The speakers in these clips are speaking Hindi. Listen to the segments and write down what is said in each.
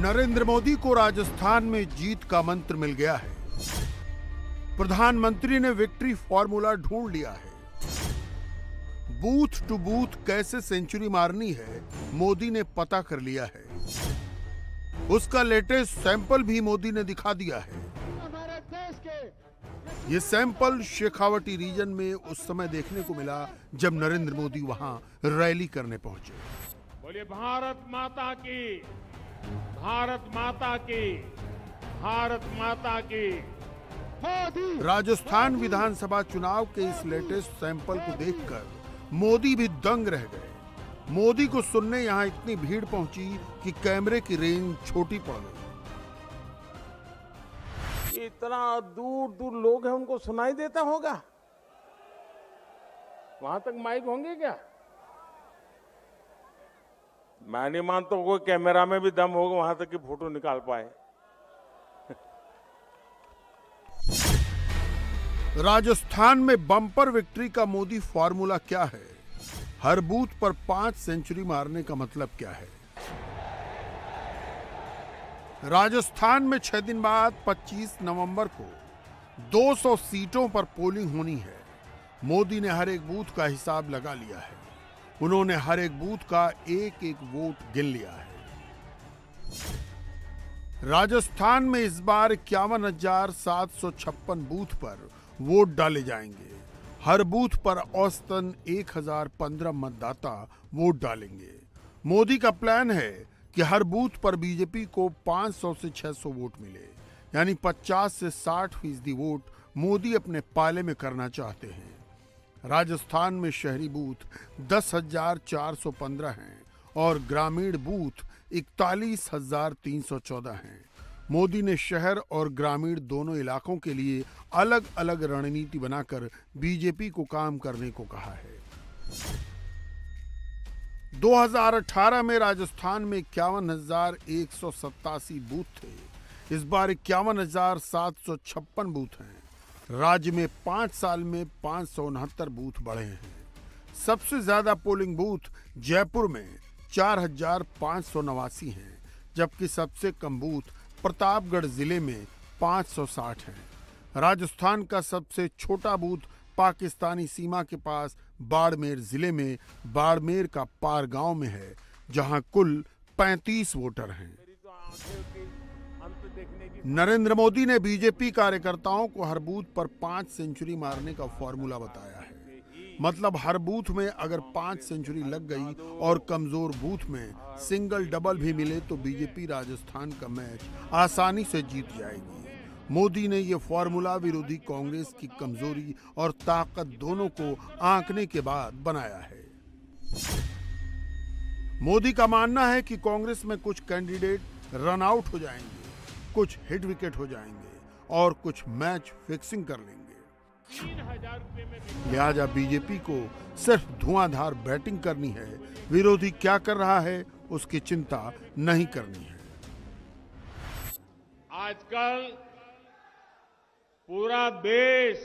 नरेंद्र मोदी को राजस्थान में जीत का मंत्र मिल गया है। प्रधानमंत्री ने विक्ट्री फॉर्मूला ढूंढ लिया है। बूथ टू बूथ कैसे सेंचुरी मारनी है, मोदी ने पता कर लिया है। उसका लेटेस्ट सैंपल भी मोदी ने दिखा दिया है। ये सैंपल शेखावटी रीजन में उस समय देखने को मिला जब नरेंद्र मोदी वहां रैली करने पहुंचे। बोलिए भारत माता की, भारत माता की, भारत माता की। राजस्थान विधानसभा चुनाव के इस लेटेस्ट सैंपल को देखकर मोदी भी दंग रह गए। मोदी को सुनने यहां इतनी भीड़ पहुंची कि कैमरे की रेंज छोटी पड़ गई। इतना दूर दूर लोग हैं, उनको सुनाई देता होगा? वहां तक माइक होंगे क्या? मैं नहीं मानता कोई कैमरा में भी दम होगा वहां तक की फोटो निकाल पाए। राजस्थान में बम्पर विक्ट्री का मोदी फॉर्मूला क्या है? हर बूथ पर 5 सेंचुरी मारने का मतलब क्या है? राजस्थान में 6 दिन बाद 25 नवंबर को 200 सीटों पर पोलिंग होनी है। मोदी ने हर एक बूथ का हिसाब लगा लिया है। उन्होंने हर एक बूथ का एक एक वोट गिन लिया है। राजस्थान में इस बार 51,756 बूथ पर वोट डाले जाएंगे। हर बूथ पर औसतन 1015 मतदाता वोट डालेंगे। मोदी का प्लान है कि हर बूथ पर बीजेपी को 500 से 600 वोट मिले, यानी 50 से 60% वोट मोदी अपने पाले में करना चाहते हैं। राजस्थान में शहरी बूथ 10,415 हैं और ग्रामीण बूथ 41,314 हैं। मोदी ने शहर और ग्रामीण दोनों इलाकों के लिए अलग अलग रणनीति बनाकर बीजेपी को काम करने को कहा है। 2018 में राजस्थान में 51,187 बूथ थे। इस बार 51,756 बूथ हैं। राज्य में 5 साल में 569 बूथ बढ़े हैं। सबसे ज्यादा पोलिंग बूथ जयपुर में 4,589 हैं, जबकि सबसे कम बूथ प्रतापगढ़ जिले में 560 हैं। राजस्थान का सबसे छोटा बूथ पाकिस्तानी सीमा के पास बाड़मेर जिले में बाड़मेर का पार गांव में है, जहां कुल 35 वोटर हैं। नरेंद्र मोदी ने बीजेपी कार्यकर्ताओं को हर बूथ पर 5 सेंचुरी मारने का फॉर्मूला बताया है। मतलब हर बूथ में अगर 5 सेंचुरी लग गई और कमजोर बूथ में सिंगल डबल भी मिले तो बीजेपी राजस्थान का मैच आसानी से जीत जाएगी। मोदी ने यह फॉर्मूला विरोधी कांग्रेस की कमजोरी और ताकत दोनों को आंकने के बाद बनाया है। मोदी का मानना है कि कांग्रेस में कुछ कैंडिडेट रन आउट हो जाएंगे, कुछ हिट विकेट हो जाएंगे और कुछ मैच फिक्सिंग कर लेंगे। लिहाजा बीजेपी को सिर्फ धुआंधार बैटिंग करनी है। विरोधी क्या कर रहा है उसकी चिंता नहीं करनी है। आजकल पूरा देश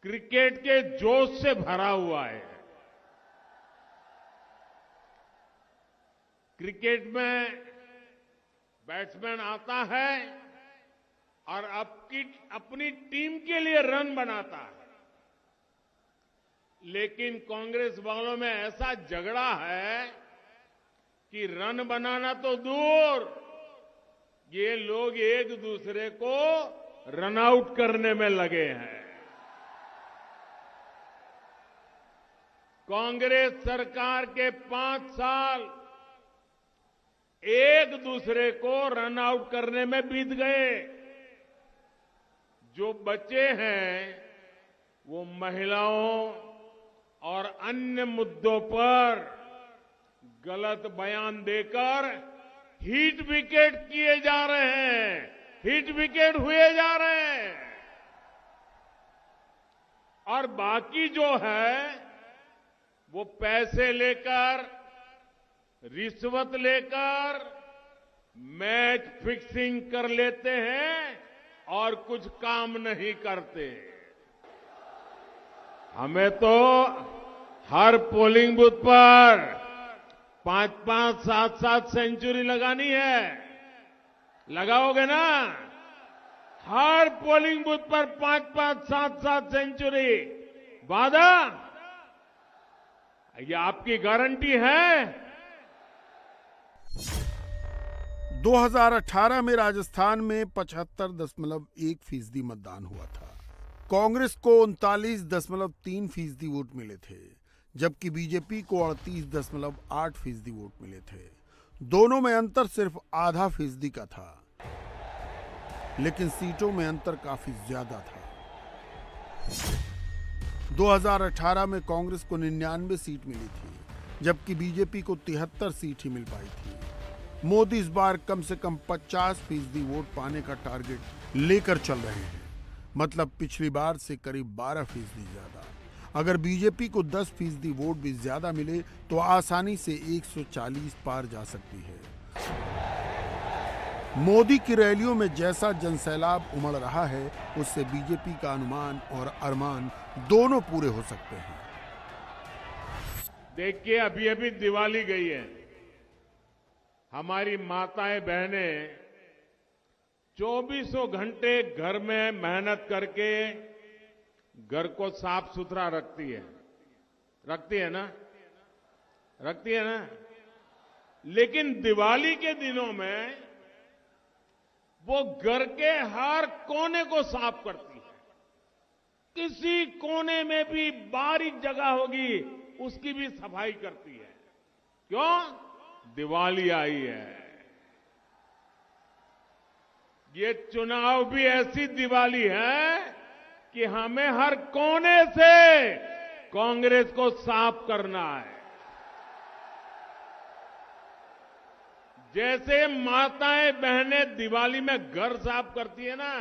क्रिकेट के जोश से भरा हुआ है। क्रिकेट में बैट्समैन आता है और अपनी टीम के लिए रन बनाता है, लेकिन कांग्रेस वालों में ऐसा झगड़ा है कि रन बनाना तो दूर, ये लोग एक दूसरे को रन आउट करने में लगे हैं। कांग्रेस सरकार के 5 साल एक दूसरे को रन आउट करने में बीत गए। जो बचे हैं वो महिलाओं और अन्य मुद्दों पर गलत बयान देकर हिट विकेट किए जा रहे हैं, हिट विकेट हुए जा रहे हैं। और बाकी जो है वो पैसे लेकर, रिश्वत लेकर मैच फिक्सिंग कर लेते हैं और कुछ काम नहीं करते। हमें तो हर पोलिंग बूथ पर 5-5, 7-7 सेंचुरी लगानी है, लगाओगे ना? हर पोलिंग बूथ पर 5-5, 7-7 सेंचुरी, वादा? ये आपकी गारंटी है? 2018 में राजस्थान में 75.1% मतदान हुआ था। कांग्रेस को 39.3% वोट मिले थे, जबकि बीजेपी को 38.8% वोट मिले थे। दोनों में अंतर सिर्फ आधा फीसदी का था, लेकिन सीटों में अंतर काफी ज्यादा था। 2018 में कांग्रेस को 99 सीट मिली थी, जबकि बीजेपी को 73 सीट ही मिल पाई थी। मोदी इस बार कम से कम 50% वोट पाने का टारगेट लेकर चल रहे हैं, मतलब पिछली बार से करीब 12% ज्यादा। अगर बीजेपी को 10% वोट भी ज्यादा मिले तो आसानी से 140 पार जा सकती है। मोदी की रैलियों में जैसा जनसैलाब उमड़ रहा है, उससे बीजेपी का अनुमान और अरमान दोनों पूरे हो सकते हैं। देखिए, अभी अभी दिवाली गई है। हमारी माताएं बहनें 24 घंटे घर में मेहनत करके घर को साफ सुथरा रखती है ना? रखती है ना? लेकिन दिवाली के दिनों में वो घर के हर कोने को साफ करती है। किसी कोने में भी बारीक जगह होगी, उसकी भी सफाई करती है। क्यों? दिवाली आई है। ये चुनाव भी ऐसी दिवाली है कि हमें हर कोने से कांग्रेस को साफ करना है। जैसे माताएं बहनें दिवाली में घर साफ करती है ना,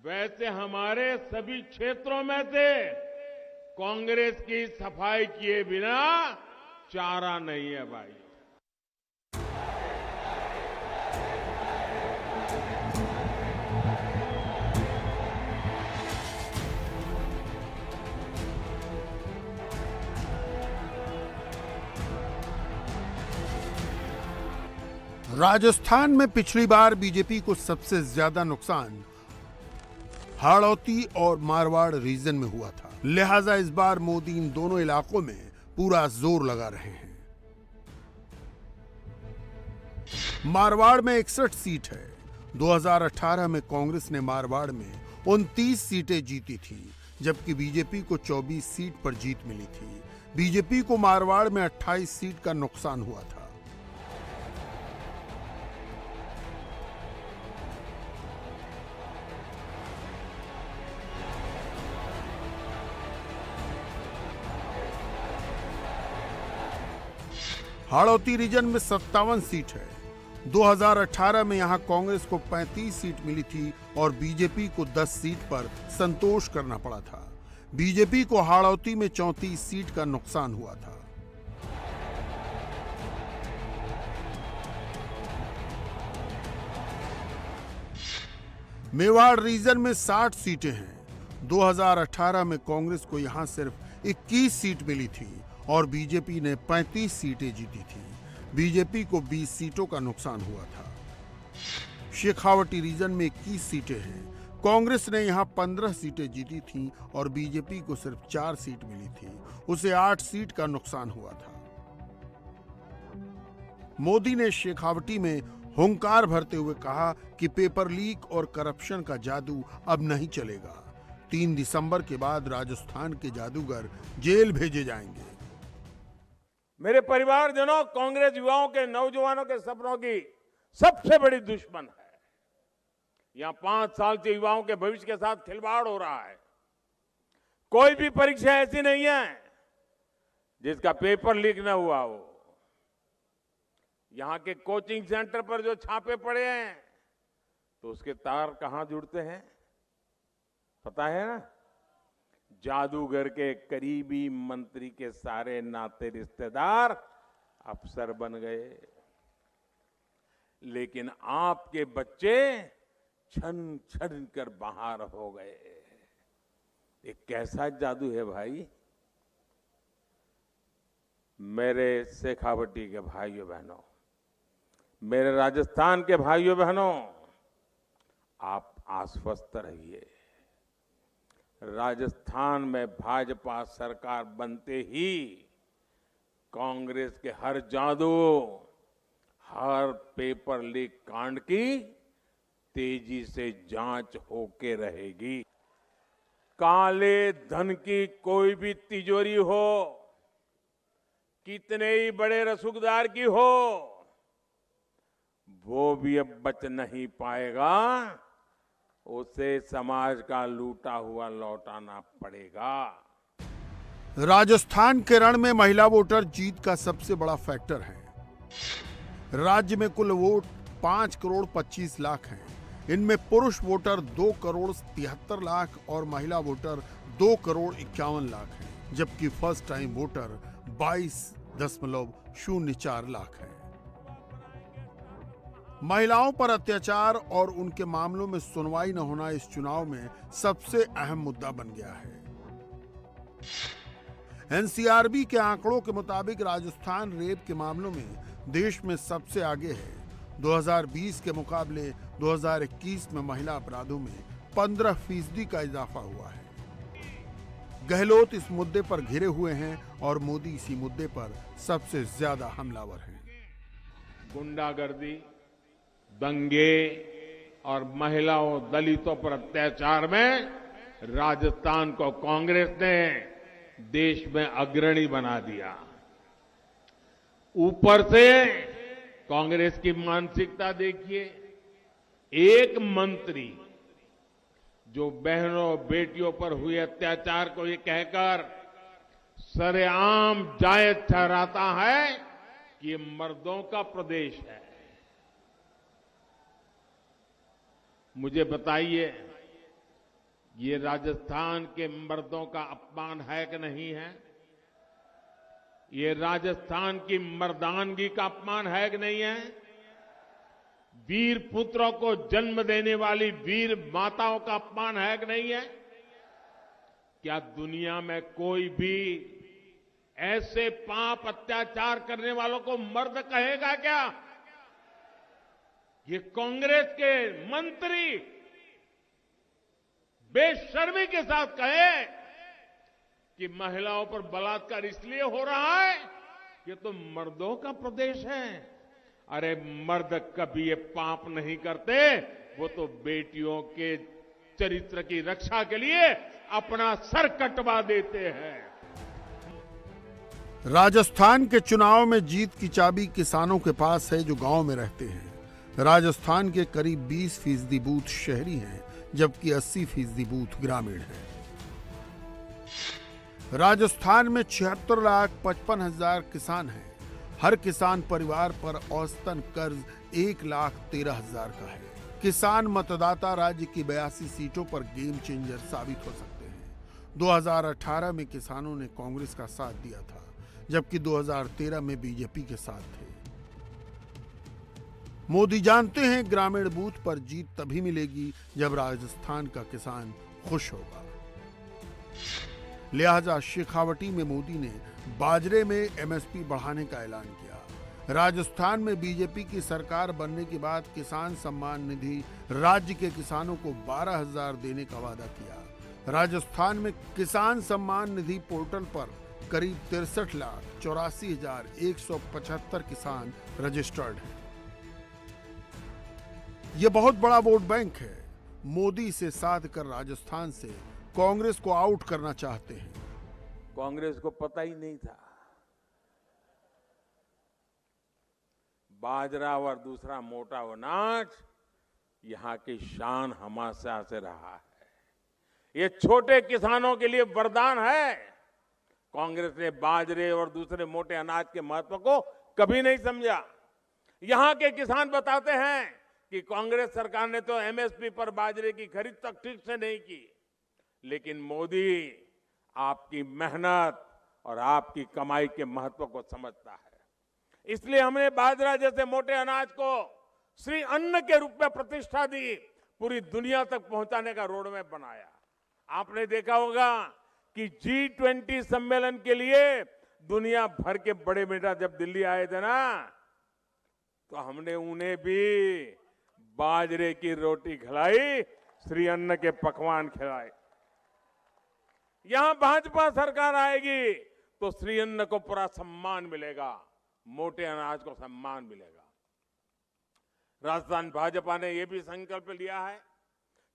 वैसे हमारे सभी क्षेत्रों में से कांग्रेस की सफाई किए बिना चारा नहीं है भाई। राजस्थान में पिछली बार बीजेपी को सबसे ज्यादा नुकसान हाड़ौती और मारवाड़ रीजन में हुआ था, लिहाजा इस बार मोदी इन दोनों इलाकों में पूरा जोर लगा रहे हैं। मारवाड़ में 61 सीट है। 2018 में कांग्रेस ने मारवाड़ में 29 सीटें जीती थी, जबकि बीजेपी को 24 सीट पर जीत मिली थी। बीजेपी को मारवाड़ में 28 सीट का नुकसान हुआ था। हाड़ौती रीजन में 57 सीट है। 2018 में यहां कांग्रेस को 35 सीट मिली थी और बीजेपी को 10 सीट पर संतोष करना पड़ा था। बीजेपी को हाड़ौती में 34 सीट का नुकसान हुआ था। मेवाड़ रीजन में 60 सीटें हैं। 2018 में कांग्रेस को यहां सिर्फ 21 सीट मिली थी और बीजेपी ने 35 सीटें जीती थी। बीजेपी को 20 सीटों का नुकसान हुआ था। शेखावटी रीजन में 21 सीटें हैं। कांग्रेस ने यहां 15 सीटें जीती थीं और बीजेपी को सिर्फ 4 सीट मिली थी। उसे 8 सीट का नुकसान हुआ था। मोदी ने शेखावटी में हुंकार भरते हुए कहा कि पेपर लीक और करप्शन का जादू अब नहीं चलेगा। 3 दिसंबर के बाद राजस्थान के जादूगर जेल भेजे जाएंगे। मेरे परिवारजनों, कांग्रेस युवाओं के, नौजवानों के सपनों की सबसे बड़ी दुश्मन है। यहां 5 साल से युवाओं के भविष्य के साथ खिलवाड़ हो रहा है। कोई भी परीक्षा ऐसी नहीं है जिसका पेपर लीक न हुआ हो। यहां के कोचिंग सेंटर पर जो छापे पड़े हैं, तो उसके तार कहां जुड़ते हैं पता है ना? जादूगर के करीबी मंत्री के सारे नाते रिश्तेदार अफसर बन गए। लेकिन आपके बच्चे छन छन कर बाहर हो गए। ये कैसा जादू है भाई? मेरे शेखावटी के भाइयों बहनों, मेरे राजस्थान के भाइयों बहनों, आप आश्वस्त रहिए। राजस्थान में भाजपा सरकार बनते ही कांग्रेस के हर जादू, हर पेपर लीक कांड की तेजी से जांच होके रहेगी। काले धन की कोई भी तिजोरी हो, कितने ही बड़े रसूखदार की हो, वो भी अब बच नहीं पाएगा। उसे समाज का लूटा हुआ लौटाना पड़ेगा। राजस्थान के रण में महिला वोटर जीत का सबसे बड़ा फैक्टर है। राज्य में कुल वोट 5 करोड़ 25 लाख हैं। इनमें पुरुष वोटर 2 करोड़ 73 लाख और महिला वोटर 2 करोड़ 51 लाख हैं, जबकि फर्स्ट टाइम वोटर 22.04 लाख हैं। महिलाओं पर अत्याचार और उनके मामलों में सुनवाई न होना इस चुनाव में सबसे अहम मुद्दा बन गया है। एनसीआरबी के आंकड़ों के मुताबिक राजस्थान रेप के मामलों में देश में सबसे आगे है। 2020 के मुकाबले 2021 में महिला अपराधों में 15% का इजाफा हुआ है। गहलोत इस मुद्दे पर घिरे हुए हैं और मोदी इसी मुद्दे पर सबसे ज्यादा हमलावर हैं। गुंडागर्दी, दंगे और महिलाओं दलितों पर अत्याचार में राजस्थान को कांग्रेस ने देश में अग्रणी बना दिया। ऊपर से कांग्रेस की मानसिकता देखिए, एक मंत्री जो बहनों बेटियों पर हुए अत्याचार को ये कहकर सरेआम जायज ठहराता है कि ये मर्दों का प्रदेश है। मुझे बताइए, ये राजस्थान के मर्दों का अपमान है कि नहीं है? ये राजस्थान की मर्दानगी का अपमान है कि नहीं है? वीर पुत्रों को जन्म देने वाली वीर माताओं का अपमान है कि नहीं है? क्या दुनिया में कोई भी ऐसे पाप अत्याचार करने वालों को मर्द कहेगा क्या? ये कांग्रेस के मंत्री बेशर्मी के साथ कहे कि महिलाओं पर बलात्कार इसलिए हो रहा है कि तो मर्दों का प्रदेश है। अरे मर्द कभी ये पाप नहीं करते, वो तो बेटियों के चरित्र की रक्षा के लिए अपना सर कटवा देते हैं। राजस्थान के चुनाव में जीत की चाबी किसानों के पास है जो गांव में रहते हैं। राजस्थान के करीब 20% बूथ शहरी हैं, जबकि 80% बूथ ग्रामीण हैं। राजस्थान में 76,55,000 किसान हैं। हर किसान परिवार पर औसतन कर्ज 1,13,000 का है। किसान मतदाता राज्य की 82 सीटों पर गेम चेंजर साबित हो सकते हैं। 2018 में किसानों ने कांग्रेस का साथ दिया था, जबकि 2013 में बीजेपी के साथ थे। मोदी जानते हैं ग्रामीण बूथ पर जीत तभी मिलेगी जब राजस्थान का किसान खुश होगा। लिहाजा शेखावटी में मोदी ने बाजरे में एमएसपी बढ़ाने का ऐलान किया। राजस्थान में बीजेपी की सरकार बनने के बाद किसान सम्मान निधि राज्य के किसानों को 12,000 देने का वादा किया। राजस्थान में किसान सम्मान निधि पोर्टल पर करीब 63,84,175 किसान रजिस्टर्ड हैं। यह बहुत बड़ा वोट बैंक है। मोदी इसे साध कर राजस्थान से कांग्रेस को आउट करना चाहते हैं। कांग्रेस को पता ही नहीं था बाजरा और दूसरा मोटा अनाज यहां की शान हमेशा से रहा है। ये छोटे किसानों के लिए वरदान है। कांग्रेस ने बाजरे और दूसरे मोटे अनाज के महत्व को कभी नहीं समझा। यहां के किसान बताते हैं कि कांग्रेस सरकार ने तो एमएसपी पर बाजरे की खरीद तक ठीक से नहीं की, लेकिन मोदी आपकी मेहनत और आपकी कमाई के महत्व को समझता है। इसलिए हमने बाजरा जैसे मोटे अनाज को श्री अन्न के रूप में प्रतिष्ठा दी, पूरी दुनिया तक पहुंचाने का रोडमैप बनाया। आपने देखा होगा कि G20 सम्मेलन के लिए दुनिया भर के बड़े नेता जब दिल्ली आए थे ना, तो हमने उन्हें भी बाजरे की रोटी खिलाई, श्री अन्न के पकवान खिलाए। यहां भाजपा सरकार आएगी तो श्री अन्न को पूरा सम्मान मिलेगा, मोटे अनाज को सम्मान मिलेगा। राजस्थान भाजपा ने यह भी संकल्प लिया है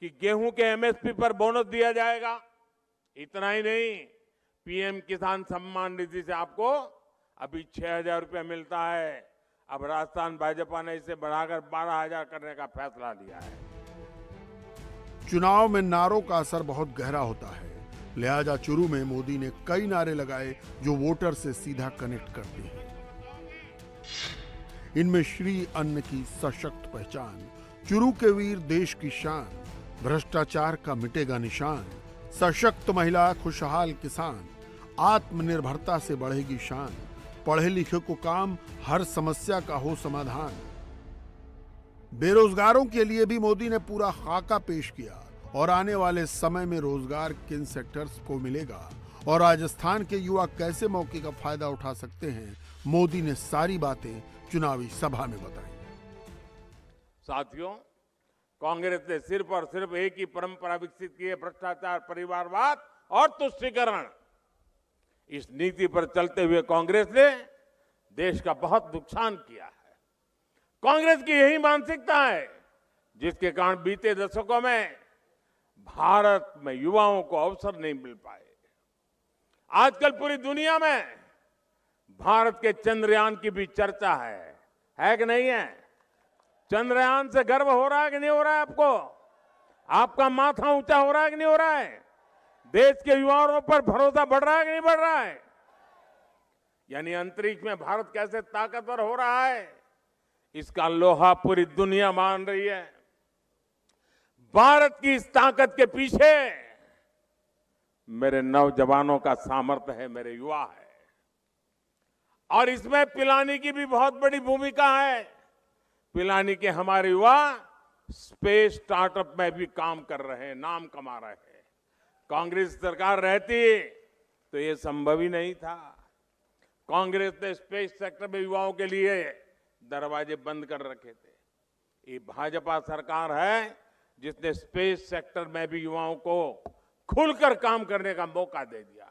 कि गेहूं के एमएसपी पर बोनस दिया जाएगा। इतना ही नहीं, पीएम किसान सम्मान निधि से आपको अभी 6,000 रुपया मिलता है। अब राजस्थान भाजपा ने इसे बढ़ाकर 12,000 करने का फैसला लिया है। चुनाव में नारों का असर बहुत गहरा होता है, लिहाजा चुरू में मोदी ने कई नारे लगाए जो वोटर से सीधा कनेक्ट करते हैं। इनमें श्री अन्न की सशक्त पहचान, चुरू के वीर देश की शान, भ्रष्टाचार का मिटेगा निशान, सशक्त महिला खुशहाल किसान, आत्मनिर्भरता से बढ़ेगी शान, पढ़े लिखे को काम, हर समस्या का हो समाधान। बेरोजगारों के लिए भी मोदी ने पूरा खाका पेश किया और आने वाले समय में रोजगार किन सेक्टर्स को मिलेगा और राजस्थान के युवा कैसे मौके का फायदा उठा सकते हैं, मोदी ने सारी बातें चुनावी सभा में बताई। साथियों, कांग्रेस ने सिर्फ और सिर्फ एक ही परंपरा विकसित की है, भ्रष्टाचार, परिवारवाद और तुष्टीकरण। इस नीति पर चलते हुए कांग्रेस ने देश का बहुत नुकसान किया है। कांग्रेस की यही मानसिकता है जिसके कारण बीते दशकों में भारत में युवाओं को अवसर नहीं मिल पाए। आजकल पूरी दुनिया में भारत के चंद्रयान की भी चर्चा है कि नहीं है? चंद्रयान से गर्व हो रहा है कि नहीं हो रहा है आपको? आपका माथा ऊंचा हो रहा है कि नहीं हो रहा है? देश के युवाओं पर भरोसा बढ़ रहा है कि नहीं बढ़ रहा है? यानी अंतरिक्ष में भारत कैसे ताकतवर हो रहा है, इसका लोहा पूरी दुनिया मान रही है। भारत की इस ताकत के पीछे मेरे नौजवानों का सामर्थ्य है, मेरे युवा है। और इसमें पिलानी की भी बहुत बड़ी भूमिका है। पिलानी के हमारे युवा स्पेस स्टार्टअप में भी काम कर रहे हैं, नाम कमा रहे हैं। कांग्रेस सरकार रहती तो ये संभव ही नहीं था। कांग्रेस ने स्पेस सेक्टर में युवाओं के लिए दरवाजे बंद कर रखे थे। ये भाजपा सरकार है जिसने स्पेस सेक्टर में भी युवाओं को खुलकर काम करने का मौका दे दिया।